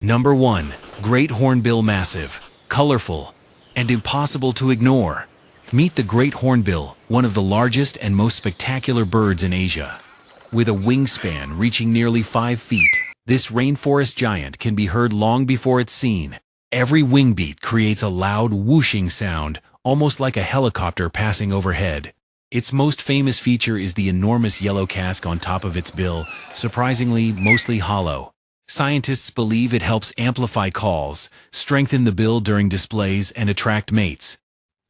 Number 1. Great Hornbill Massive. Colorful and impossible to ignore. Meet the Great Hornbill, one of the largest and most spectacular birds in Asia. With a wingspan reaching nearly 5 feet, this rainforest giant can be heard long before it's seen. Every wing beat creates a loud whooshing sound, almost like a helicopter passing overhead. Its most famous feature is the enormous yellow casque on top of its bill, surprisingly mostly hollow. Scientists believe it helps amplify calls, strengthen the bill during displays, and attract mates.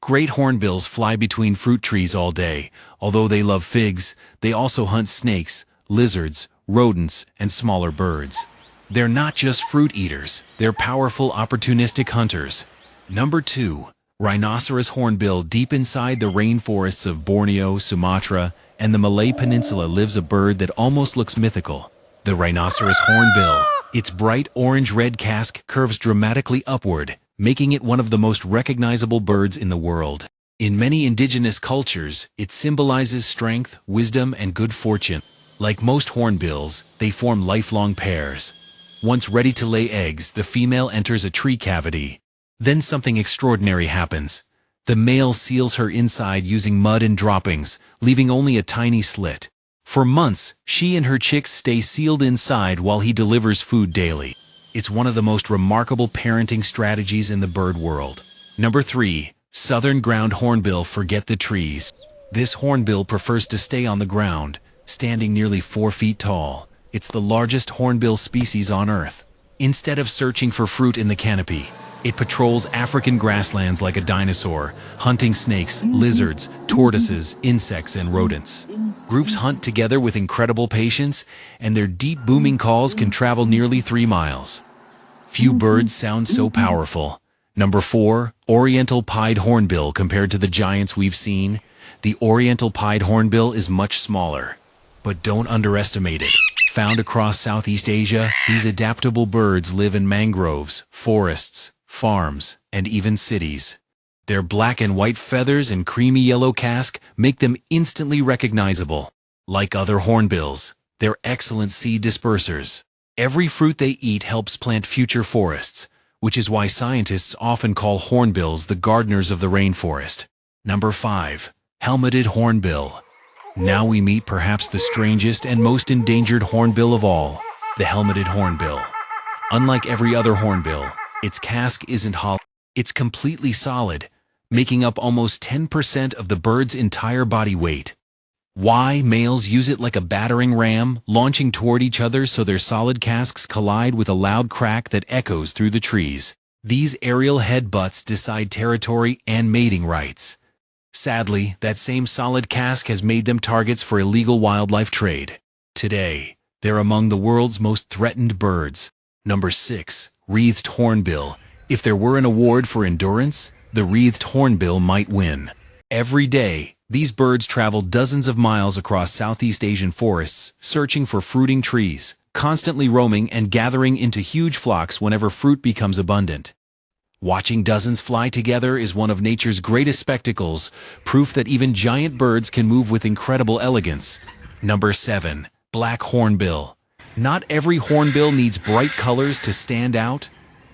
Great hornbills fly between fruit trees all day. Although they love figs, they also hunt snakes, lizards, rodents, and smaller birds. They're not just fruit eaters, they're powerful opportunistic hunters. Number 2. Rhinoceros Hornbill. Deep inside the rainforests of Borneo, Sumatra, and the Malay Peninsula lives a bird that almost looks mythical. The Rhinoceros Hornbill. Its bright orange-red casque curves dramatically upward, making it one of the most recognizable birds in the world. In many indigenous cultures, it symbolizes strength, wisdom, and good fortune. Like most hornbills, they form lifelong pairs. Once ready to lay eggs, the female enters a tree cavity. Then something extraordinary happens. The male seals her inside using mud and droppings, leaving only a tiny slit. For months, she and her chicks stay sealed inside while he delivers food daily. It's one of the most remarkable parenting strategies in the bird world. Number 3. Southern Ground Hornbill. Forget the trees. This hornbill prefers to stay on the ground, standing nearly 4 feet tall. It's the largest hornbill species on Earth. Instead of searching for fruit in the canopy, it patrols African grasslands like a dinosaur, hunting snakes, lizards, tortoises, insects, and rodents. Groups hunt together with incredible patience, and their deep booming calls can travel nearly 3 miles. Few birds sound so powerful. Number 4. Oriental Pied Hornbill. Compared to the giants we've seen, the Oriental Pied Hornbill is much smaller. But don't underestimate it. Found across Southeast Asia, these adaptable birds live in mangroves, forests, farms, and even cities. Their black and white feathers and creamy yellow casque make them instantly recognizable. Like other hornbills, they're excellent seed dispersers. Every fruit they eat helps plant future forests, which is why scientists often call hornbills the gardeners of the rainforest. Number 5. Helmeted Hornbill. Now we meet perhaps the strangest and most endangered hornbill of all, the helmeted hornbill. Unlike every other hornbill, its casque isn't hollow. It's completely solid, making up almost 10% of the bird's entire body weight. Why? Males use it like a battering ram, launching toward each other so their solid casques collide with a loud crack that echoes through the trees. These aerial headbutts decide territory and mating rights. Sadly, that same solid casque has made them targets for illegal wildlife trade. Today, they're among the world's most threatened birds. Number 6. Wreathed Hornbill. If there were an award for endurance, the wreathed hornbill might win. Every day, these birds travel dozens of miles across Southeast Asian forests, searching for fruiting trees, constantly roaming and gathering into huge flocks whenever fruit becomes abundant. Watching dozens fly together is one of nature's greatest spectacles, proof that even giant birds can move with incredible elegance. Number 7. Black Hornbill. Not every hornbill needs bright colors to stand out.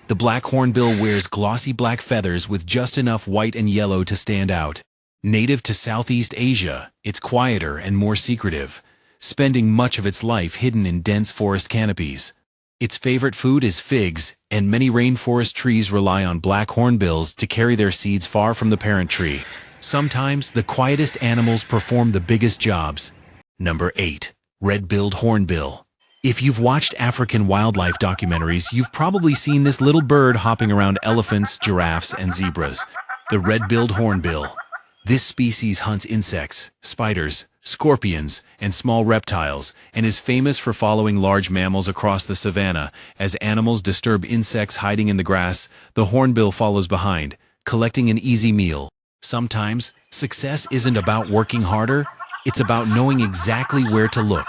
The black hornbill wears glossy black feathers with just enough white and yellow to stand out. Native to Southeast Asia, it's quieter and more secretive, spending much of its life hidden in dense forest canopies. Its favorite food is figs, and many rainforest trees rely on black hornbills to carry their seeds far from the parent tree. Sometimes, the quietest animals perform the biggest jobs. Number 8. Red-billed Hornbill. If you've watched African wildlife documentaries, you've probably seen this little bird hopping around elephants, giraffes, and zebras. The red-billed hornbill. This species hunts insects, spiders, scorpions, and small reptiles, and is famous for following large mammals across the savanna. As animals disturb insects hiding in the grass, the hornbill follows behind, collecting an easy meal. Sometimes, success isn't about working harder, it's about knowing exactly where to look.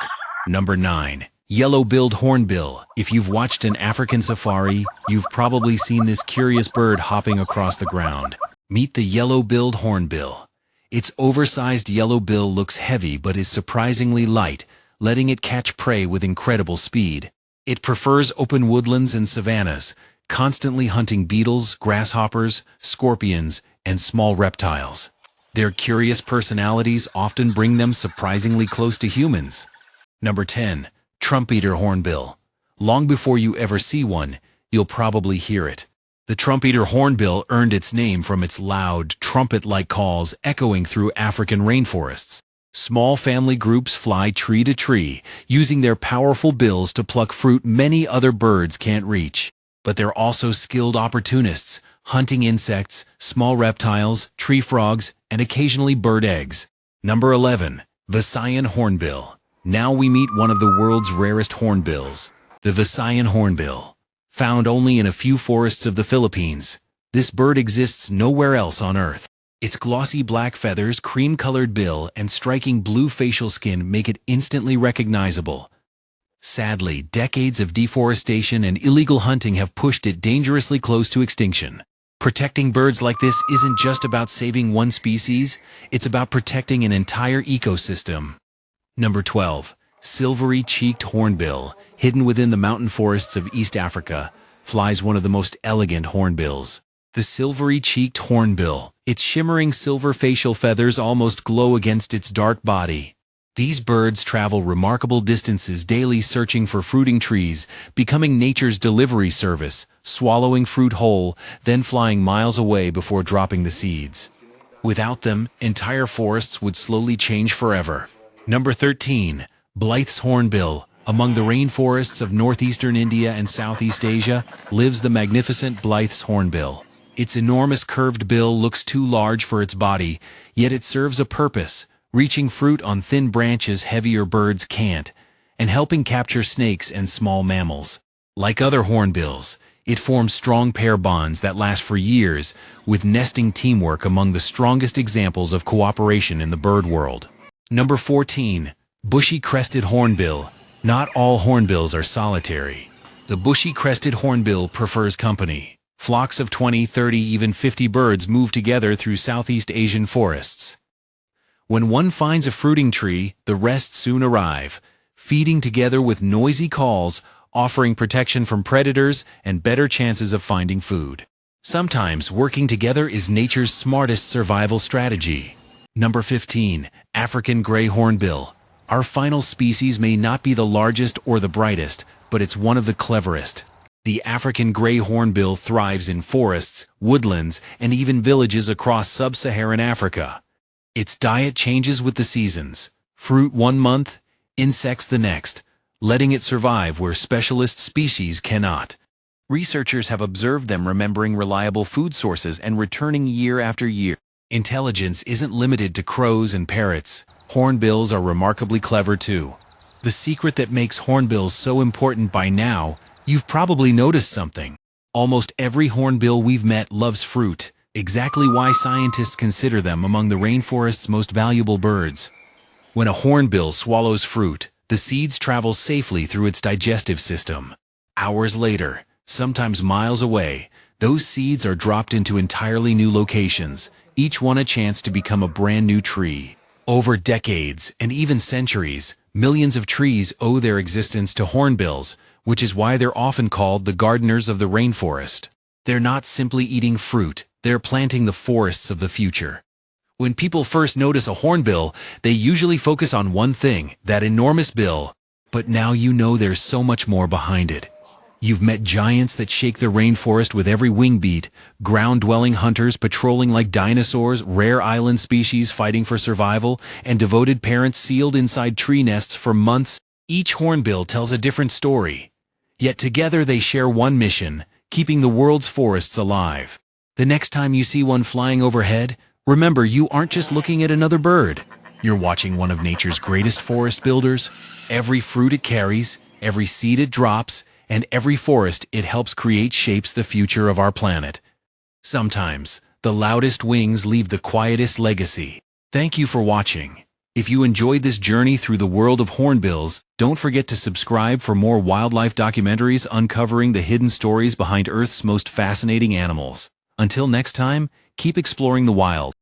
Number 9. Yellow-billed Hornbill. If you've watched an African safari, you've probably seen this curious bird hopping across the ground. Meet the yellow-billed hornbill. Its oversized yellow bill looks heavy but is surprisingly light, letting it catch prey with incredible speed. It prefers open woodlands and savannas, constantly hunting beetles, grasshoppers, scorpions, and small reptiles. Their curious personalities often bring them surprisingly close to humans. Number 10. Trumpeter Hornbill. Long before you ever see one, you'll probably hear it. The trumpeter hornbill earned its name from its loud, trumpet-like calls echoing through African rainforests. Small family groups fly tree to tree, using their powerful bills to pluck fruit many other birds can't reach. But they're also skilled opportunists, hunting insects, small reptiles, tree frogs, and occasionally bird eggs. Number 11. Visayan Hornbill. Now we meet one of the world's rarest hornbills, the Visayan Hornbill. Found only in a few forests of the Philippines, this bird exists nowhere else on Earth. Its glossy black feathers, cream-colored bill, and striking blue facial skin make it instantly recognizable. Sadly, decades of deforestation and illegal hunting have pushed it dangerously close to extinction. Protecting birds like this isn't just about saving one species, it's about protecting an entire ecosystem. Number 12. Silvery-cheeked hornbill, hidden within the mountain forests of East Africa, flies one of the most elegant hornbills. The silvery-cheeked hornbill, its shimmering silver facial feathers almost glow against its dark body. These birds travel remarkable distances daily searching for fruiting trees, becoming nature's delivery service, swallowing fruit whole, then flying miles away before dropping the seeds. Without them, entire forests would slowly change forever. Number 13. Blythe's Hornbill. Among the rainforests of northeastern India and Southeast Asia lives the magnificent Blythe's Hornbill. Its enormous curved bill looks too large for its body, yet it serves a purpose, reaching fruit on thin branches heavier birds can't, and helping capture snakes and small mammals. Like other hornbills, it forms strong pair bonds that last for years, with nesting teamwork among the strongest examples of cooperation in the bird world. Number 14. Bushy-crested hornbill. Not all hornbills are solitary. The bushy-crested hornbill prefers company. Flocks of 20, 30, even 50 birds move together through Southeast Asian forests. When one finds a fruiting tree, the rest soon arrive, feeding together with noisy calls, offering protection from predators and better chances of finding food. Sometimes working together is nature's smartest survival strategy. Number 15. African gray hornbill. Our final species may not be the largest or the brightest, but it's one of the cleverest. The African gray hornbill thrives in forests, woodlands, and even villages across sub-Saharan Africa. Its diet changes with the seasons. Fruit one month, insects the next, letting it survive where specialist species cannot. Researchers have observed them remembering reliable food sources and returning year after year. Intelligence isn't limited to crows and parrots. Hornbills are remarkably clever too. The secret that makes hornbills so important by now, you've probably noticed something. Almost every hornbill we've met loves fruit, exactly why scientists consider them among the rainforest's most valuable birds. When a hornbill swallows fruit, the seeds travel safely through its digestive system. Hours later, sometimes miles away, those seeds are dropped into entirely new locations, each one a chance to become a brand new tree. Over decades, and even centuries, millions of trees owe their existence to hornbills, which is why they're often called the gardeners of the rainforest. They're not simply eating fruit, they're planting the forests of the future. When people first notice a hornbill, they usually focus on one thing, that enormous bill. But now you know there's so much more behind it. You've met giants that shake the rainforest with every wing beat, ground-dwelling hunters patrolling like dinosaurs, rare island species fighting for survival, and devoted parents sealed inside tree nests for months. Each hornbill tells a different story. Yet together they share one mission, keeping the world's forests alive. The next time you see one flying overhead, remember you aren't just looking at another bird. You're watching one of nature's greatest forest builders. Every fruit it carries, every seed it drops, and every forest it helps create shapes the future of our planet. Sometimes, the loudest wings leave the quietest legacy. Thank you for watching. If you enjoyed this journey through the world of hornbills, don't forget to subscribe for more wildlife documentaries uncovering the hidden stories behind Earth's most fascinating animals. Until next time, keep exploring the wild.